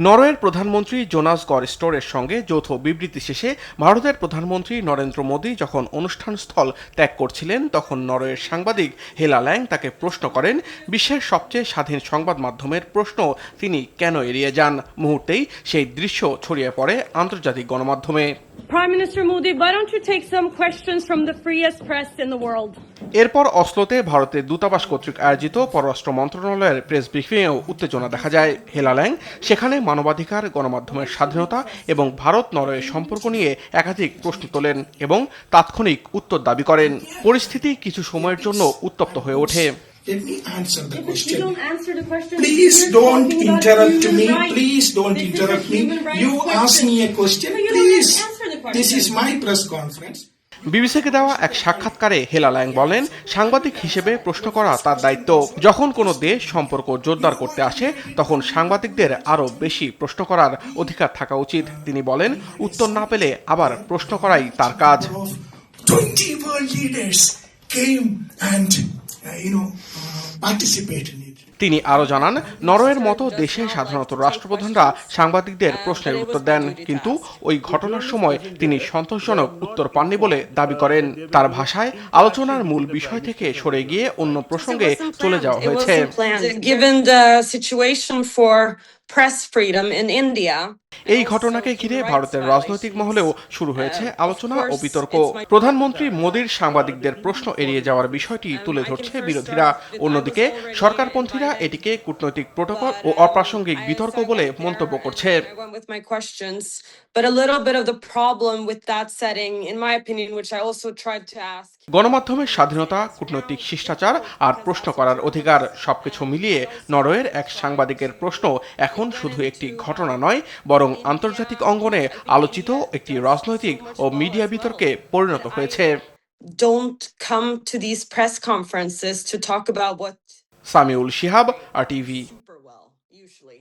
নরওয়ের প্রধানমন্ত্রী জোনাস গর স্টোরের সঙ্গে যৌথ বিবৃতি শেষে ভারতের প্রধানমন্ত্রী নরেন্দ্র মোদী যখন অনুষ্ঠানস্থল ত্যাগ করছিলেন তখন নরওয়ের সাংবাদিক হেলা ল্যাং তাকে প্রশ্ন করেন বিশ্বের সবচেয়ে স্বাধীন সংবাদ মাধ্যমের প্রশ্ন তিনি কেন এড়িয়ে যান। মুহূর্তেই সেই দৃশ্য ছড়িয়ে পড়ে আন্তর্জাতিক গণমাধ্যমে। Prime Minister Modi, why don't you take some questions from the freest press in the world? এরপর অসলোতে ভারতের দূতাবাস কর্তৃক আয়োজিত পররাষ্ট্র মন্ত্রণালয়ের প্রেস ব্রিফিংয়েও উত্তেজনা দেখা যায়। হেলা ল্যাং সেখানে মানবাধিকার, গণমাধ্যমের স্বাধীনতা এবং ভারত নরওয়ে সম্পর্ক নিয়ে একাধিক প্রশ্ন তোলেন এবং তাৎক্ষণিক উত্তর দাবি করেন। পরিস্থিতি কিছু সময়ের জন্য উত্তপ্ত হয়ে ওঠে। Let me answer the question. You don't answer the question. Please You're don't talking about interrupt human me. rights. Please don't This is a interrupt me. human rights You ask me a question. No, you don't Please. answer the question. This is my press conference. বিবিসিকে দেওয়া এক সাক্ষাৎকারে হেলা ল্যাং বলেন, সাংবাদিক হিসেবে প্রশ্ন করা তার দায়িত্ব। যখন কোনো দেশ সম্পর্ক জোরদার করতে আসে তখন সাংবাদিকদের আরও বেশি প্রশ্ন করার অধিকার থাকা উচিত। তিনি বলেন, উত্তর না পেলে আবার প্রশ্ন করাই তার কাজ। 20 world leaders came and participated in it. তিনি আরও জানান, নরওয়ের মতো দেশে সাধারণত রাষ্ট্রপ্রধানরা সাংবাদিকদের প্রশ্নের উত্তর দেন, কিন্তু ওই ঘটনার সময় তিনি সন্তোষজনক উত্তর পাননি বলে দাবি করেন। তার ভাষায় আলোচনার মূল বিষয় থেকে সরে গিয়ে অন্য প্রসঙ্গে চলে যাওয়া হয়েছে। Given the situation for press freedom in India, এই ঘটনাকে ঘিরে ভারতের রাজনৈতিক মহলেও শুরু হয়েছে আলোচনা ও বিতর্ক। প্রধানমন্ত্রী মোদীর সাংবাদিকদের প্রশ্ন এড়িয়ে যাওয়ার বিষয়টি তুলে ধরছে বিরোধীরা। অন্যদিকে সরকারপন্থীরা এটিকে কূটনৈতিক প্রোটোকল ও অপ্রাসঙ্গিক বিতর্ক বলে মন্তব্য করছে। But a little bit of the problem with that setting, in my opinion, which I also tried to ask. গণমাধ্যমের স্বাধীনতা, কূটনৈতিক শিষ্টাচার আর প্রশ্ন করার অধিকার সবকিছু মিলিয়ে নরওয়ের এক সাংবাদিকের প্রশ্ন এখন শুধু একটি ঘটনা নয়, বরং আন্তর্জাতিক অঙ্গনে আলোচিত একটি রাজনৈতিক ও মিডিয়া বিতর্কে পরিণত হয়েছে। Don't come to these press conferences to talk about what Samiul Shihab, RTV। super well, usually.